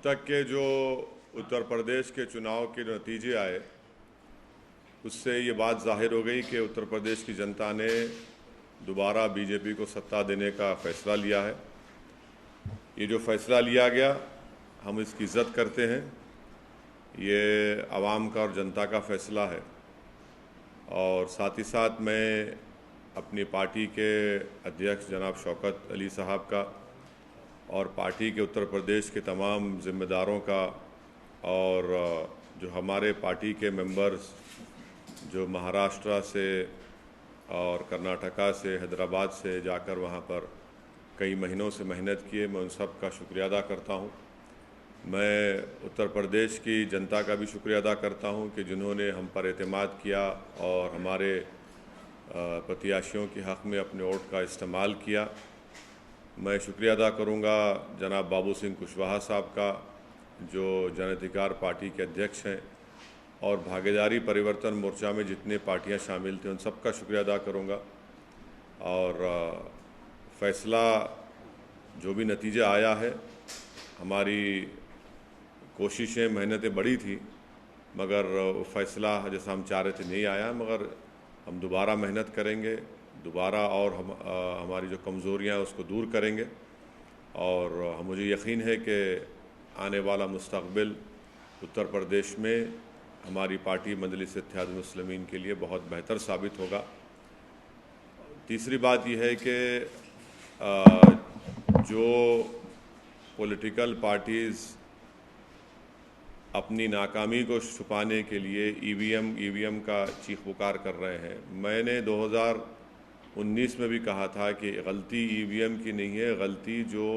तक के जो उत्तर प्रदेश के चुनाव के नतीजे आए उससे ये बात जाहिर हो गई कि उत्तर प्रदेश की जनता ने दोबारा बीजेपी को सत्ता देने का फ़ैसला लिया है। ये जो फ़ैसला लिया गया हम इसकी इज़्ज़त करते हैं। ये आवाम का और जनता का फ़ैसला है और साथ ही साथ मैं अपनी पार्टी के अध्यक्ष जनाब शौकत अली साहब का और पार्टी के उत्तर प्रदेश के तमाम ज़िम्मेदारों का और जो हमारे पार्टी के मेंबर्स जो महाराष्ट्र से और कर्नाटका से हैदराबाद से जाकर वहाँ पर कई महीनों से मेहनत किए, मैं उन सब का शुक्रिया अदा करता हूँ। मैं उत्तर प्रदेश की जनता का भी शुक्रिया अदा करता हूँ कि जिन्होंने हम पर एतमाद किया और हमारे प्रत्याशियों के हक़ में अपने वोट का इस्तेमाल किया। मैं शुक्रिया अदा करूँगा जनाब बाबू सिंह कुशवाहा साहब का जो जन अधिकार पार्टी के अध्यक्ष हैं, और भागीदारी परिवर्तन मोर्चा में जितने पार्टियां शामिल थे उन सब का शुक्रिया अदा करूँगा। और फ़ैसला जो भी नतीजा आया है, हमारी कोशिशें मेहनतें बड़ी थी मगर वो फ़ैसला जैसा हम चाह रहे थे नहीं आया, मगर हम दोबारा मेहनत करेंगे, दोबारा और हमारी जो कमज़ोरियाँ हैं उसको दूर करेंगे और मुझे यकीन है कि आने वाला मुस्तक़बिल उत्तर प्रदेश में हमारी पार्टी मजलिस इत्तेहाद मुस्लिमीन के लिए बहुत बेहतर साबित होगा। तीसरी बात यह है कि जो पॉलिटिकल पार्टीज़ अपनी नाकामी को छुपाने के लिए ईवीएम का चीख पुकार कर रहे हैं, मैंने 2019 में भी कहा था कि गलती ईवीएम की नहीं है, गलती जो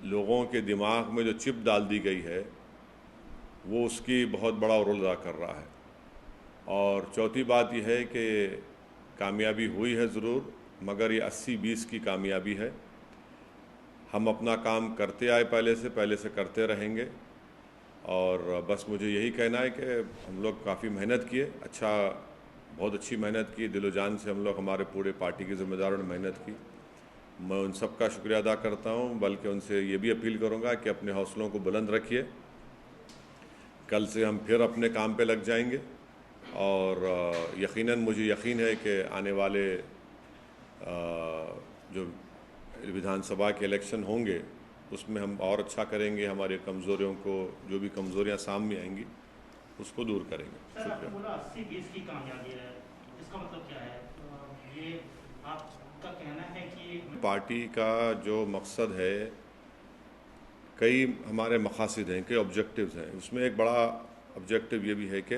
लोगों के दिमाग में जो चिप डाल दी गई है वो उसकी बहुत बड़ा रोल अदा कर रहा है। और चौथी बात यह है कि कामयाबी हुई है ज़रूर, मगर ये 80-20 की कामयाबी है। हम अपना काम करते आए, पहले से करते रहेंगे और बस मुझे यही कहना है कि हम लोग काफ़ी मेहनत किए, बहुत अच्छी मेहनत की, दिलो जान से हम लोग, हमारे पूरे पार्टी के ज़िम्मेदारों ने मेहनत की। मैं उन सब का शुक्रिया अदा करता हूँ, बल्कि उनसे ये भी अपील करूँगा कि अपने हौसलों को बुलंद रखिए। कल से हम फिर अपने काम पे लग जाएंगे और यकीनन मुझे यकीन है कि आने वाले जो विधानसभा के इलेक्शन होंगे उसमें हम और अच्छा करेंगे, हमारे कमज़ोरियों को, जो भी कमज़ोरियां सामने आएंगी उसको दूर करेंगे। सर, आपने बोला 80-20 की कामयाबी है, इसका मतलब क्या है? ये आपका कहना है कि पार्टी का जो मकसद है, कई हमारे मकासद हैं, कई ऑब्जेक्टिव्स हैं, उसमें एक बड़ा ऑब्जेक्टिव ये भी है कि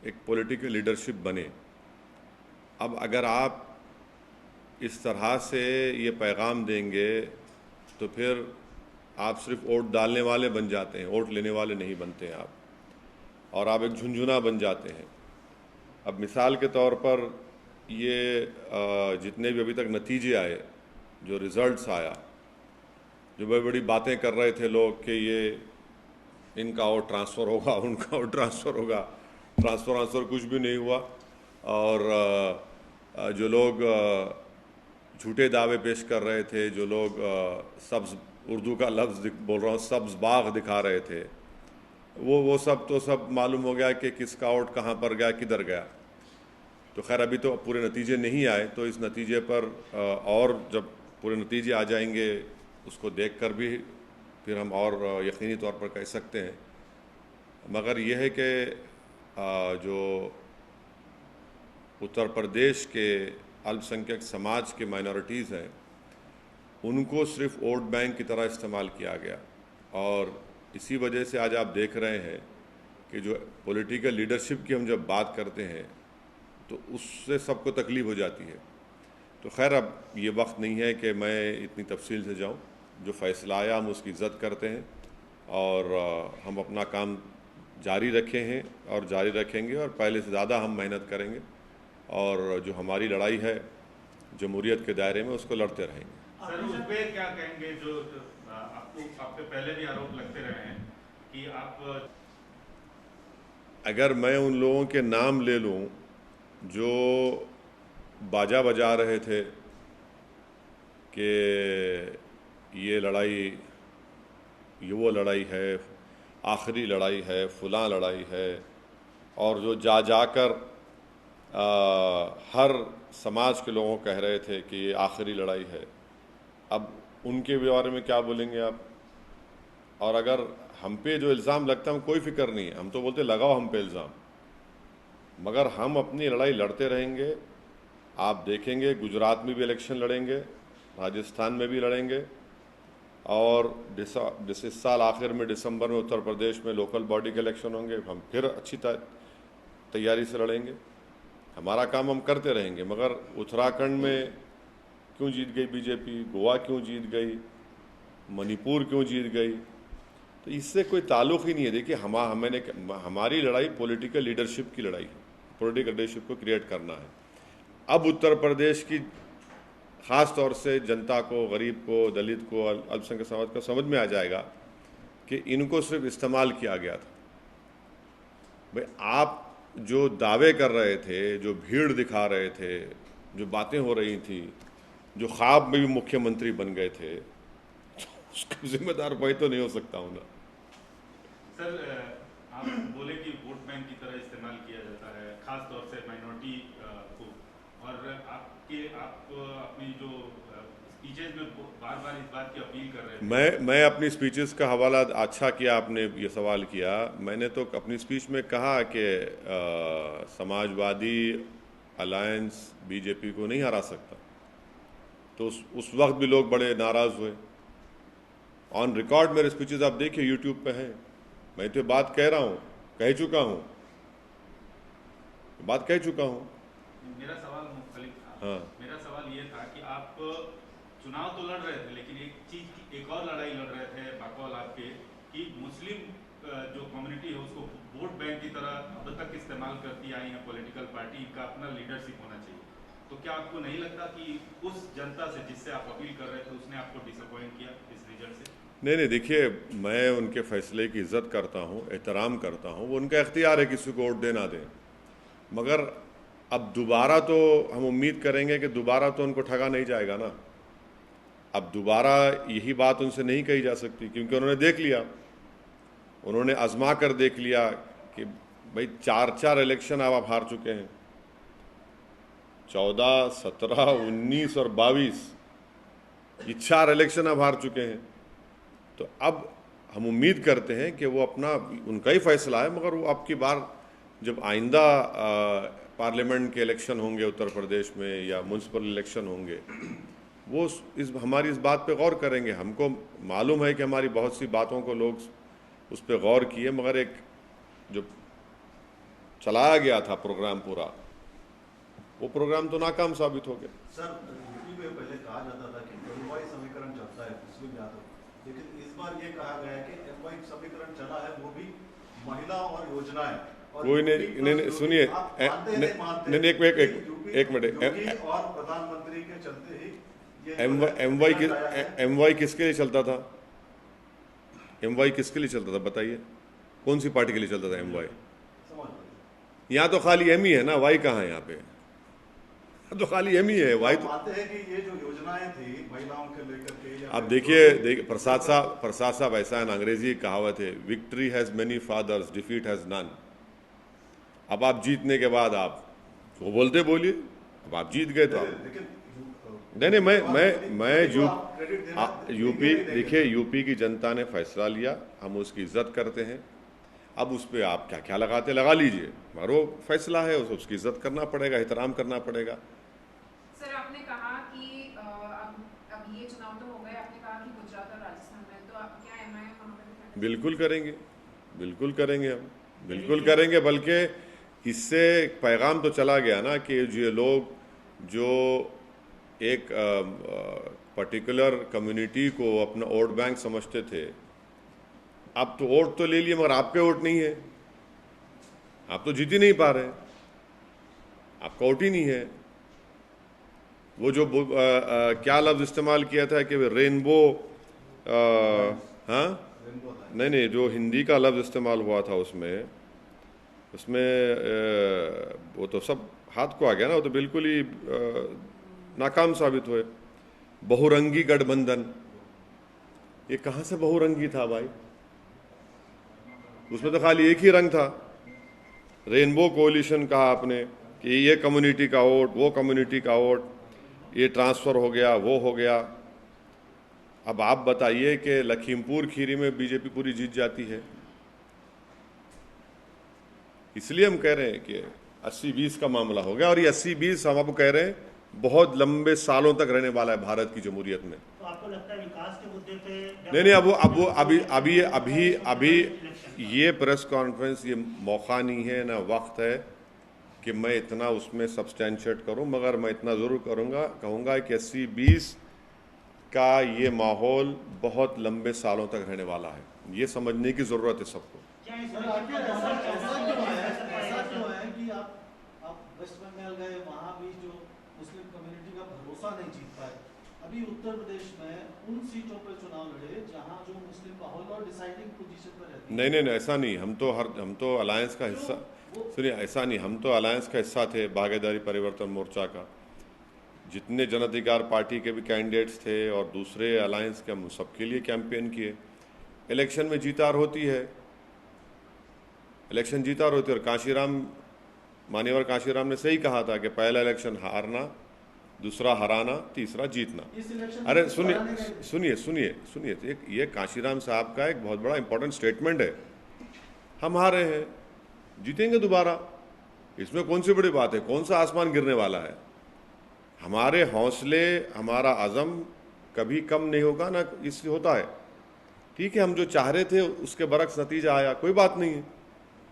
एक पॉलिटिकल लीडरशिप बने। अब अगर आप इस तरह से ये पैगाम देंगे तो फिर आप सिर्फ वोट डालने वाले बन जाते हैं, वोट लेने वाले नहीं बनते हैं आप, और आप एक झुंझुना बन जाते हैं। अब मिसाल के तौर पर ये जितने भी अभी तक नतीजे आए, जो रिज़ल्ट्स आया, जो बड़ी बड़ी बातें कर रहे थे लोग कि ये इनका वोट ट्रांसफ़र होगा, उनका वोट ट्रांसफ़र होगा, ट्रांसफ़र कुछ भी नहीं हुआ। और जो लोग झूठे दावे पेश कर रहे थे, जो लोग सब्ज़, उर्दू का लफ्ज़ बोल रहा हूँ, सब्ज़ बाग दिखा रहे थे, वो सब तो सब मालूम हो गया कि किसका वोट कहाँ पर गया, किधर गया। तो खैर अभी तो पूरे नतीजे नहीं आए, तो इस नतीजे पर और जब पूरे नतीजे आ जाएंगे उसको देखकर भी फिर हम और यकीनी तौर पर कह सकते हैं। मगर यह है कि जो उत्तर प्रदेश के अल्पसंख्यक समाज के माइनॉरिटीज़ हैं उनको सिर्फ वोट बैंक की तरह इस्तेमाल किया गया, और इसी वजह से आज आप देख रहे हैं कि जो पॉलिटिकल लीडरशिप की हम जब बात करते हैं तो उससे सबको तकलीफ़ हो जाती है। तो खैर अब ये वक्त नहीं है कि मैं इतनी तफसील से जाऊं। जो फ़ैसला आया हम उसकी इज़्ज़त करते हैं और हम अपना काम जारी रखे हैं और जारी रखेंगे, और पहले से ज़्यादा हम मेहनत करेंगे और जो हमारी लड़ाई है जमहूरियत के दायरे में उसको लड़ते रहेंगे। सर, उस पर क्या कहेंगे जो आपको, आप पे पहले भी आरोप लगते रहे हैं कि आप, अगर मैं उन लोगों के नाम ले लूं जो बाजा बजा रहे थे कि ये लड़ाई ये वो लड़ाई है, आखिरी लड़ाई है, फलां लड़ाई है, और जो जा जाकर हर समाज के लोगों को कह रहे थे कि ये आखिरी लड़ाई है। अब उनके बारे में क्या बोलेंगे आप? और अगर हम पे जो इल्ज़ाम लगता है, हम कोई फिक्र नहीं है, हम तो बोलते लगाओ हम पे इल्ज़ाम, मगर हम अपनी लड़ाई लड़ते रहेंगे। आप देखेंगे गुजरात में भी इलेक्शन लड़ेंगे, राजस्थान में भी लड़ेंगे, और इस साल आखिर में दिसंबर में उत्तर प्रदेश में लोकल बॉडी के इलेक्शन होंगे, हम फिर अच्छी तैयारी से लड़ेंगे। हमारा काम हम करते रहेंगे। मगर उत्तराखंड में क्यों जीत गई बीजेपी, गोवा क्यों जीत गई, मणिपुर क्यों जीत गई, तो इससे कोई ताल्लुक़ ही नहीं है। देखिए हमारी लड़ाई पॉलिटिकल लीडरशिप की लड़ाई है, पॉलिटिकल लीडरशिप को क्रिएट करना है। अब उत्तर प्रदेश की ख़ास तौर से जनता को, गरीब को, दलित को, अल्पसंख्यक समाज को समझ में आ जाएगा कि इनको सिर्फ इस्तेमाल किया गया था। भाई आप जो दावे कर रहे थे, जो भीड़ दिखा रहे थे, जो बातें हो रही थी, जो ख्वाब में भी मुख्यमंत्री बन गए थे, उसका जिम्मेदार मैं तो नहीं हो सकता हूँ ना। सर, आप बोले कि वोट बैंक की तरह इस्तेमाल किया जाता है, खास तौर से माइनॉरिटी को, और आप अपनी जो स्पीचेज में बार बार इस बात की अपील कर रहे थे। मैं अपनी स्पीचेस का हवाला, अच्छा किया आपने ये सवाल किया। मैंने तो अपनी स्पीच में कहा कि समाजवादी अलायंस बीजेपी को नहीं हरा सकता, तो उस वक्त भी लोग बड़े नाराज़ हुए। ऑन रिकॉर्ड मेरे स्पीचेस आप देखिए, यूट्यूब पे हैं। मैं तो बात कह रहा हूँ, कह चुका हूँ, बात कह चुका हूँ। मेरा सवाल मुख्तलिफ था। हाँ, मेरा सवाल ये था कि आप चुनाव तो लड़ रहे थे, लेकिन एक और लड़ाई लड़ रहे थे बकौल आपके कि मुस्लिम जो कम्युनिटी है उसको वोट बैंक की तरह अब तक इस्तेमाल करती आई है पॉलिटिकल पार्टी, इनका अपना लीडरशिप होना चाहिए। तो क्या आपको नहीं लगता कि उस जनता से जिससे आप अपील कर रहे थे उसने आपको डिसअपॉइंट किया इस रिजल्ट से? नहीं, देखिए मैं उनके फैसले की इज़्ज़त करता हूँ, एहतराम करता हूँ, वो उनका इख्तियार है किसी को वोट देना दें। मगर अब दोबारा तो हम उम्मीद करेंगे कि दोबारा तो उनको ठगा नहीं जाएगा ना। अब दोबारा यही बात उनसे नहीं कही जा सकती, क्योंकि उन्होंने देख लिया, उन्होंने आजमा कर देख लिया कि भाई 4 इलेक्शन आप हार चुके हैं, 14, 17, 19 और 22, ये 4 इलेक्शन आप हार चुके हैं। तो अब हम उम्मीद करते हैं कि वो अपना, उनका ही फैसला है, मगर वो अब की बार जब आइंदा पार्लियामेंट के इलेक्शन होंगे उत्तर प्रदेश में या म्यूनसिपल इलेक्शन होंगे, वो हमारी इस बात पे गौर करेंगे। हमको मालूम है कि हमारी बहुत सी बातों को लोग उस पर गौर किए, मगर एक जो चलाया गया था प्रोग्राम पूरा, वो प्रोग्राम तो नाकाम साबित हो गया। सर, यूपी में पहले कहा जाता था कि एमवाई समीकरण चलता है, उसमें याद हो, लेकिन इस बार ये कहा गया है कि एमवाई समीकरण चला है वो भी महिला और योजनाएं। कोई नहीं, सुनिए, नहीं, एक मिनट, और प्रधानमंत्री के चलते ही एमवाई किसके लिए चलता था? एमवाई किसके लिए चलता था बताइए? कौन सी पार्टी के लिए चलता था एमवाई? यहाँ तो खाली एम ही है ना, वाई कहाँ है? यहाँ पे तो खाली एम ही है, वाई तो हैं कि ये जो योजनाएं थी महिलाओं के लेकर के। अब देखिए प्रसाद साहब ऐसा है ना, अंग्रेजी कहावत है, victory has many fathers, defeat has none. अब आप जीतने के बाद आप वो बोलते बोलिए, अब आप जीत गए तो आप नहीं, मैं यूपी, देखिए यूपी की जनता ने फैसला लिया, हम उसकी इज्जत करते हैं। अब उस पर आप क्या क्या लगाते लगा लीजिए, मगर वो फैसला है, उसकी इज्जत करना पड़ेगा, एहतराम करना पड़ेगा। सर, आपने कहा कि अब ये चुनाव तो हो गए, आपने कहा कि गुजरात और राजस्थान में, तो क्या एमआईएम वहाँ पे? बिल्कुल करेंगे, बिल्कुल करेंगे, हम बिल्कुल करेंगे। बल्कि इससे पैगाम तो चला गया ना कि ये लोग जो एक पर्टिकुलर कम्युनिटी को अपना वोट बैंक समझते थे, अब तो वोट तो ले लिए, मगर आपके वोट नहीं है, आप तो जीत ही नहीं पा रहे, आपका वोट ही नहीं है। वो जो क्या लफ्ज़ इस्तेमाल किया था कि रेनबो, हाँ नहीं, जो हिंदी का लफ्ज़ इस्तेमाल हुआ था उसमें वो तो सब हाथ को आ गया ना, वो तो बिल्कुल ही नाकाम साबित हुए। बहुरंगी गठबंधन, ये कहाँ से बहुरंगी था भाई? उसमें तो खाली एक ही रंग था। रेनबो कोalition कहा आपने कि ये कम्युनिटी का वोट, वो कम्युनिटी का वोट, ये ट्रांसफ़र हो गया, वो हो गया। अब आप बताइए कि लखीमपुर खीरी में बीजेपी पूरी जीत जाती है। इसलिए हम कह रहे हैं कि 80-20 का मामला हो गया, और ये 80-20 हम आपको कह रहे हैं बहुत लंबे सालों तक रहने वाला है भारत की जमहूरियत में। तो आपको लगता है विकास के मुद्दे पे नहीं, अभी ये प्रेस कॉन्फ्रेंस ये मौका नहीं है ना वक्त है कि मैं इतना उसमें सब्सटेंशिएट करूं, मगर मैं इतना ज़रूर कहूँगा कि 80-20 का ये माहौल बहुत लंबे सालों तक रहने वाला है। ये समझने की ज़रूरत है सबको। क्या इस सर, आखिर ऐसा क्यों है कि आप वेस्ट बंगाल गए, वहाँ भी जो मुस्लिम कम्युनिटी का भरोसा नहीं जीत पाए। अभी उत्तर प्रदेश में उन सीटों पर चुनाव लड़े जहाँ जो मुस्लिम माहौल और डिसाइडिंग पोजीशन पर रहती है। नहीं, ऐसा नहीं। हम तो अलायंस का हिस्सा, सुनिए, ऐसा नहीं, हम तो अलायंस का हिस्सा थे, भागीदारी परिवर्तन मोर्चा का। जितने जन अधिकार पार्टी के भी कैंडिडेट्स थे और दूसरे अलायंस के, हम सबके लिए कैंपेन किए। इलेक्शन में जीतार होती है, इलेक्शन जीतार होती है। और मान्यवर काशीराम ने सही कहा था कि पहला इलेक्शन हारना, दूसरा हराना, तीसरा जीतना। अरे सुनिए, ये काशीराम साहब का एक बहुत बड़ा इंपॉर्टेंट स्टेटमेंट है। हम हारे हैं, जीतेंगे दोबारा, इसमें कौन सी बड़ी बात है? कौन सा आसमान गिरने वाला है? हमारे हौसले, हमारा अज़म कभी कम नहीं होगा ना, इससे होता है। ठीक है, हम जो चाह रहे थे उसके बरक्स नतीजा आया, कोई बात नहीं है,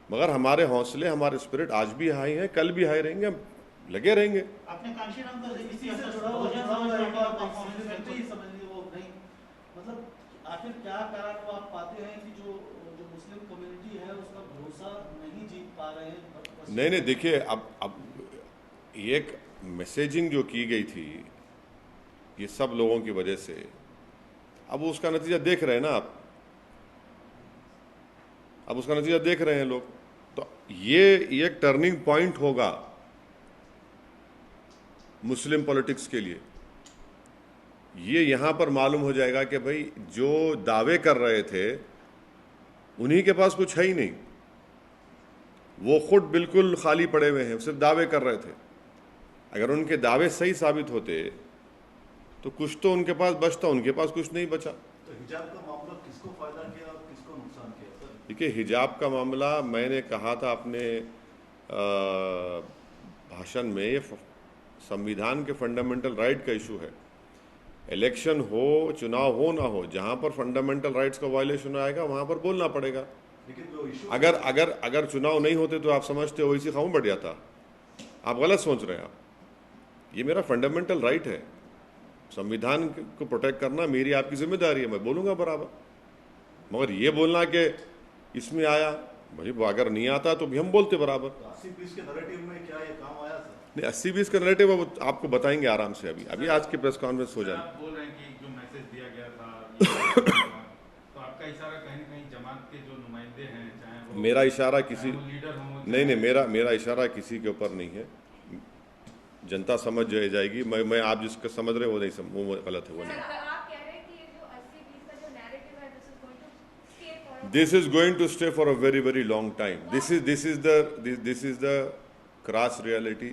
मगर हमारे हौसले, हमारे स्पिरिट आज भी हाई हैं, कल भी हाई रहेंगे, हम लगे रहेंगे। आपने कांशीराम का इसी से जुड़ा हुआ मतलब आखिर क्या कारण वो आप पाते हैं कि जो मुस्लिम कम्युनिटी है उसका भरोसा नहीं जीत पा रहे हैं? नहीं, देखिए, अब एक मैसेजिंग जो की गई थी ये सब लोगों की वजह से, अब उसका नतीजा देख रहे हैं ना आप, अब उसका नतीजा देख रहे हैं लोग। तो ये एक टर्निंग पॉइंट होगा मुस्लिम पॉलिटिक्स के लिए। ये यहां पर मालूम हो जाएगा कि भाई जो दावे कर रहे थे उन्हीं के पास कुछ है ही नहीं, वो खुद बिल्कुल खाली पड़े हुए हैं, सिर्फ दावे कर रहे थे। अगर उनके दावे सही साबित होते तो कुछ तो उनके पास बचता, उनके पास कुछ नहीं बचा। तो हिजाब का मामला किसको फायदा किया और किसको नुकसान किया? देखिए, हिजाब का मामला मैंने कहा था अपने भाषण में, ये संविधान के फंडामेंटल राइट का इशू है। इलेक्शन हो, चुनाव हो ना हो, जहां पर फंडामेंटल राइट्स का वायलेशन आएगा वहां पर बोलना पड़ेगा। अगर चुनाव नहीं होते तो आप समझते हो इसी खामोश बढ़ जाता। आप गलत सोच रहे हैं। आप, ये मेरा फंडामेंटल राइट है, संविधान को प्रोटेक्ट करना मेरी आपकी जिम्मेदारी है, मैं बोलूँगा बराबर। मगर ये बोलना कि इसमें आया, भाई अगर नहीं आता तो भी हम बोलते बराबर। 80-20 के नैरेटिव में क्या ये काम आया सर? नहीं, 80-20 का नैरेटिव आपको बताएंगे आराम से। अभी आज की प्रेस कॉन्फ्रेंस हो जाए। आप बोल रहे हैं कि जो मैसेज दिया गया था तो आपका इशारा कहीं न कहीं जमात के जो नुमाइंदे हैं, चाहे वो मेरा इशारा किसी लीडर हों, नहीं, मेरा इशारा किसी के ऊपर नहीं है। जनता समझ जाएगी। मैं आप जिसका समझ रहे हो नहीं, वो गलत है, वो नहीं। आप कह रहे हैं कि ये जो 80-20 का जो नैरेटिव है, This is going to stay for a very, very long time. This is the crass reality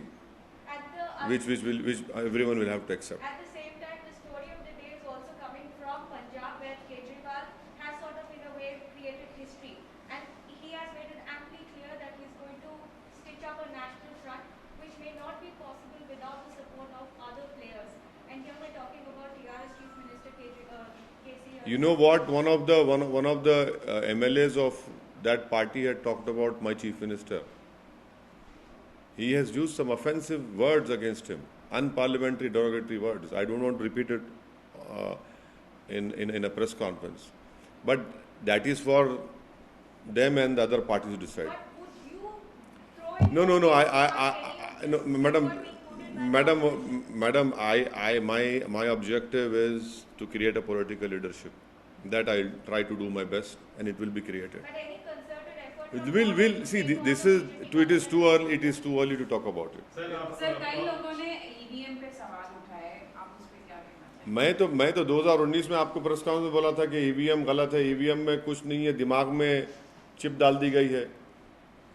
which everyone will have to accept. At the same time, the story of the day is also coming from Punjab, where Kejriwal has sort of in a way created history, and he has made it amply clear that he is going to stitch up a national front, which may not be possible without the support of other players. And here we're talking about TRS Chief Minister KC. You know what? One of the MLAs of that party had talked about my chief minister. He has used some offensive words against him, unparliamentary, derogatory words. I don't want to repeat it in a press conference, but that is for them and the other parties to decide. But would you throw in No, no, madam. My objective is to create a political leadership. That I'll try to do my best, and it will be created. but any concerted effort? We'll see. It is too early. It is too early to talk about it. Sir आप sir, कई लोगों ने EVM पे सवाल उठाए, आप उस पे क्या कहना मैं तो 2019 में आपको प्रेस कॉन्फ्रेंस में बोला था कि ईवीएम गलत है, ईवीएम में कुछ नहीं है, दिमाग में चिप डाल दी गई है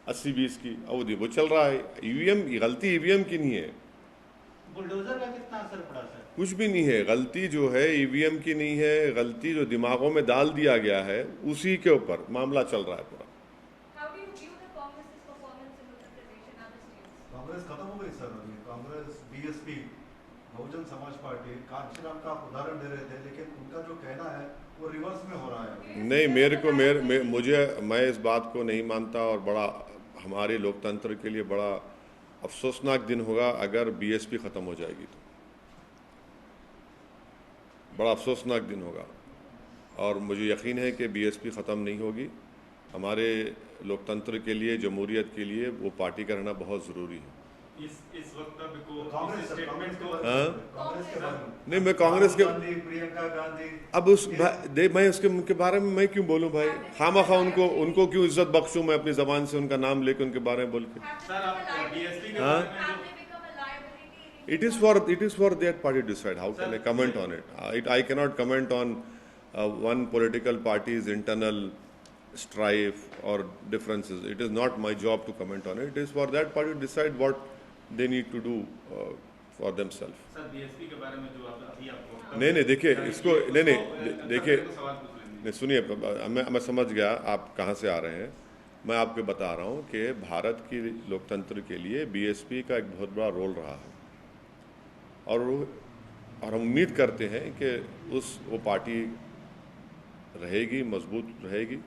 80-20 की, अब वो चल रहा है। ईवीएम गलती ईवीएम की नहीं है, बुलडोजर का कितना असर पड़ा सर? कुछ भी नहीं है। गलती जो है ईवीएम की नहीं है, गलती जो दिमागों में डाल दिया गया है उसी के ऊपर मामला चल रहा है पूरा। How do you view the Congress's performance in Uttar Pradesh and other states? Congress खत्म हो गई सर अभी। कांग्रेस, बीएसपी, बहुजन समाज पार्टी, कांचीराम का आप उदाहरण दे रहे थे, लेकिन उनका जो कहना है वो रिवर्स में हो रहा है। नहीं, मैं इस बात को नहीं मानता, और बड़ा हमारे लोकतंत्र के लिए बड़ा अफसोसनाक दिन होगा अगर बीएसपी ख़त्म हो जाएगी, तो बड़ा अफसोसनाक दिन होगा। और मुझे यकीन है कि बीएसपी ख़त्म नहीं होगी। हमारे लोकतंत्र के लिए, जमहूरियत के लिए वो पार्टी का रहना बहुत ज़रूरी है। इस वक्तव्य को, कांग्रेस इस सर, स्टेटमेंट को, कांग्रेस के बारे में नहीं, मैं कांग्रेस के गांधी, प्रियंका गांधी, अब मैं उसके बारे में मैं क्यों बोलूं भाई? खामखा उनको क्यों इज्जत बख्शूं मैं अपनी ज़बान से उनका नाम लेके उनके बारे में बोल के? सर आप बीएसपी के हाँ? बारे में Have जो they become a liability? It is for their party to decide. How can I comment on it? I cannot comment on one political party's internal strife or differences. It is not my job to comment on it. It is for that party to decide what they need to do for themselves. Sir BSP के बारे में जो आप अभी आपको नहीं, देखिए इसको, नहीं, देखिए, सवाल पूछ लेंगे। नहीं सुनिए, मैं समझ गया आप कहाँ से आ रहे हैं। मैं आपको बता रहा हूँ कि भारत की लोकतंत्र के लिए बीएसपी का एक बहुत बड़ा रोल रहा है, और हम उम्मीद करते हैं कि वो पार्टी रहेगी, मजबूत रहेगी।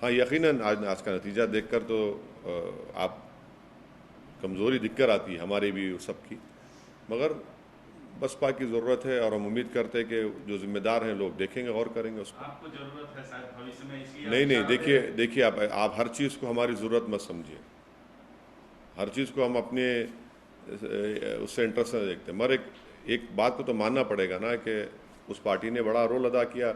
हाँ, यकीनन आज का नतीजा देखकर तो आप कमज़ोरी दिखकर आती है हमारे भी सबकी, मगर बसपा की ज़रूरत है, और हम उम्मीद करते हैं कि जो जिम्मेदार हैं लोग देखेंगे और करेंगे उसको। आपको जरूरत है शायद भविष्य में, इसलिए नहीं, देखिए आप हर चीज़ को हमारी ज़रूरत मत समझिए। हर चीज़ को हम अपने उससे इंटरेस्ट से देखते हैं, मगर एक बात को तो मानना पड़ेगा ना कि उस पार्टी ने बड़ा रोल अदा किया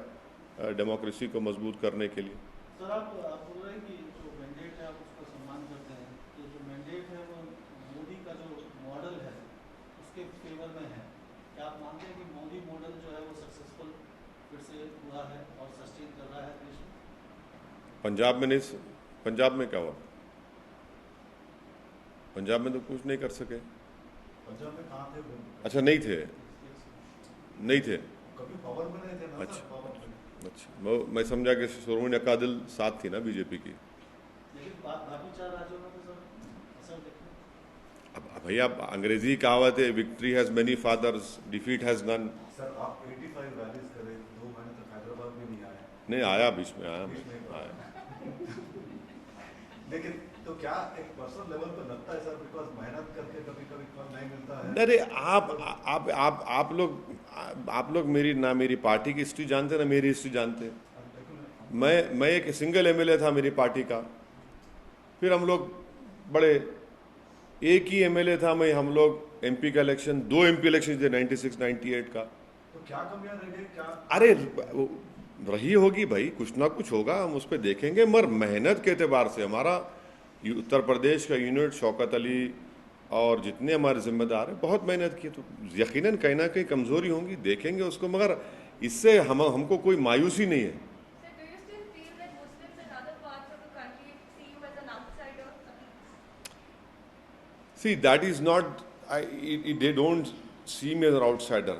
डेमोक्रेसी को मजबूत करने के लिए। सर आप बोल रहे हैं कि जो मैंडेट है आप उसका सम्मान करते हैं, तो जो मैंडेट है वो मोदी का जो मॉडल है उसके फेवर में है। क्या आप मानते हैं कि मोदी मॉडल जो है वो सक्सेसफुल फिर से हुआ है और सस्टेन कर रहा है देश में? पंजाब में क्या हुआ? पंजाब में तो कुछ नहीं कर सके। पंजाब में कहाँ थे वो? अच्छा, नहीं थे कभी पावर में नहीं थे ना। अच्छा। सर, पावर में। अच्छा, मैं समझा कि शिरोमणि अकाली दल साथ थी ना बीजेपी की। लेकिन बाकी 4 राज्यों में तो सर असर देखिए। अब भैया अंग्रेजी कहावत है, victory has many fathers, defeat has none. Sir आप 85 रैलीज करें, 2 महीने तक हैदराबाद में नहीं आए। नहीं आया, बीच में आया। लेकिन तो क्या एक पर्सनल लेवल पे लगता है सर, बिकॉज मेहनत करके कभी फल नहीं मिलता है। अरे आप लोग मेरी पार्टी की हिस्ट्री जानते हैं ना मेरी हिस्ट्री जानते हैं। मैं एक सिंगल एमएलए था मेरी पार्टी का, फिर हम लोग बड़े, एक ही एमएलए था मैं, हम लोग एमपी का इलेक्शन, 2 एमपी इलेक्शन थे 96-98 का। तो क्या कमियां रह गई? क्या अरे रही होगी भाई, कुछ ना कुछ होगा, हम उस पर देखेंगे, मगर मेहनत के एतबार से हमारा उत्तर प्रदेश का यूनिट, शौकत अली और जितने हमारे जिम्मेदार हैं बहुत मेहनत की, तो यकीनन कहीं ना कहीं कमज़ोरी होंगी, देखेंगे उसको, मगर इससे हमको कोई मायूसी नहीं है। Sir, do you still feel that Muslims in other parts of the country see you as an outsider? See, that is not, they don't see me as an outsider.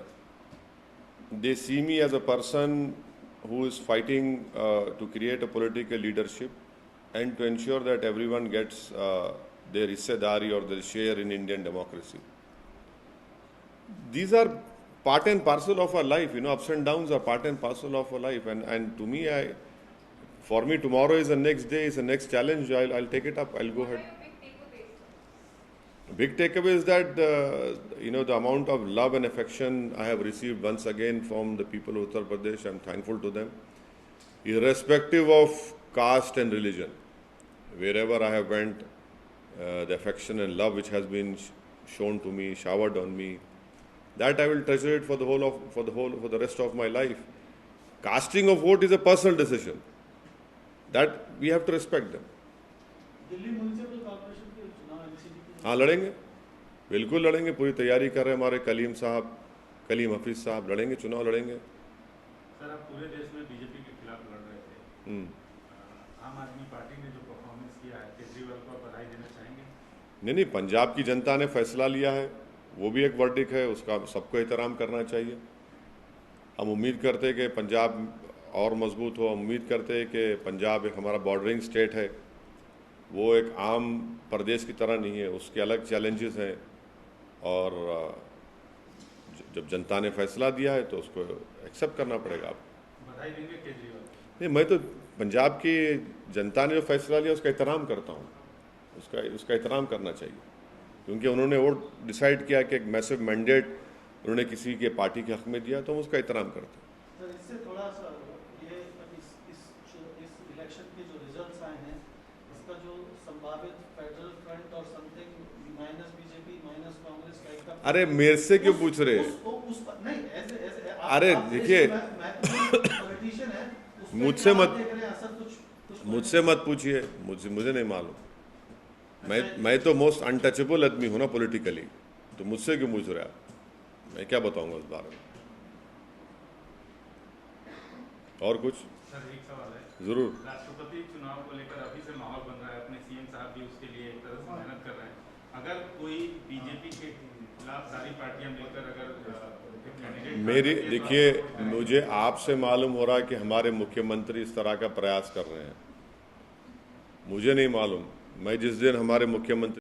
They see me as a person who is fighting to create a political leadership and to ensure that everyone gets their hissedari or their share in Indian democracy. These are part and parcel of our life, ups and downs are part and parcel of our life, and to me, for me tomorrow is the next day, is the next challenge. I'll take it up, I'll go ahead. What are your big takeaways? Big takeaway is that the amount of love and affection I have received once again from the people of Uttar Pradesh. I'm thankful to them, irrespective of caste and religion. Wherever I have went, the affection and love which has been shown to me, showered on me, that I will treasure it for the rest of my life. Casting of vote is a personal decision. That we have to respect them. Delhi municipal corporation के चुनाव NCP के हाँ लड़ेंगे, बिल्कुल लड़ेंगे, पूरी तैयारी कर रहे हैं हमारे कलीम साहब कलीम हफीज़ साहब लड़ेंगे, चुनाव लड़ेंगे। सर, आप पूरे देश में बीजेपी के खिलाफ लड़ रहे थे। आम आदमी पार्टी ने जो परफॉर्मेंस किया है, केजरीवाल को आप बधाई देना चाहेंगे? नहीं, पंजाब की जनता ने फैसला लिया है, वो भी एक वर्डिक्ट है, उसका सबको एहतराम करना चाहिए। हम उम्मीद करते हैं कि पंजाब और मजबूत हो। हम उम्मीद करते हैं कि पंजाब एक हमारा बॉर्डरिंग स्टेट है, वो एक आम प्रदेश की तरह नहीं है, उसके अलग चैलेंजेस हैं। और जब जनता ने फैसला दिया है तो उसको एक्सेप्ट करना पड़ेगा। आप बधाई देंगे केजरीवाल? नहीं, मैं तो पंजाब की जनता ने जो फैसला लिया उसका एहतराम करता हूँ, उसका एहतराम करना चाहिए, क्योंकि उन्होंने वो डिसाइड किया कि एक मैसिव मैंडेट उन्होंने किसी के पार्टी के हक में दिया, तो हम उसका एहतराम करते हैं। सर, इससे थोड़ा सा ये इस इलेक्शन के जो रिजल्ट्स आए हैं, इसका जो संभावित फेडरल फ्रंट और something minus BJP minus Congress का एक, अरे मेरे से क्यों पूछ रहे हैं? नहीं, अरे देखिए, पॉलिटिशियन है, मुझसे मत कुछ मुझसे मत पूछिए, मुझे नहीं मालूम। मैं तो मोस्ट अनटचेबल आदमी हूँ ना पॉलिटिकली, तो मुझसे क्यों पूछ रहे आप? मैं क्या बताऊंगा उस बारे में? और कुछ? सर, एक सवाल है। जरूर। राष्ट्रपति चुनाव को लेकर अभी से माहौल बन रहा है, अपने सीएम साहब भी उसके लिए एक तरह से मेहनत कर रहे हैं। अगर कोई बीजेपी के खिलाफ सारी पार्टियां मिलकर अगर मेरी देखिए, मुझे आपसे मालूम हो रहा है कि हमारे मुख्यमंत्री इस तरह का प्रयास कर रहे हैं, मुझे नहीं मालूम। मैं जिस दिन हमारे मुख्यमंत्री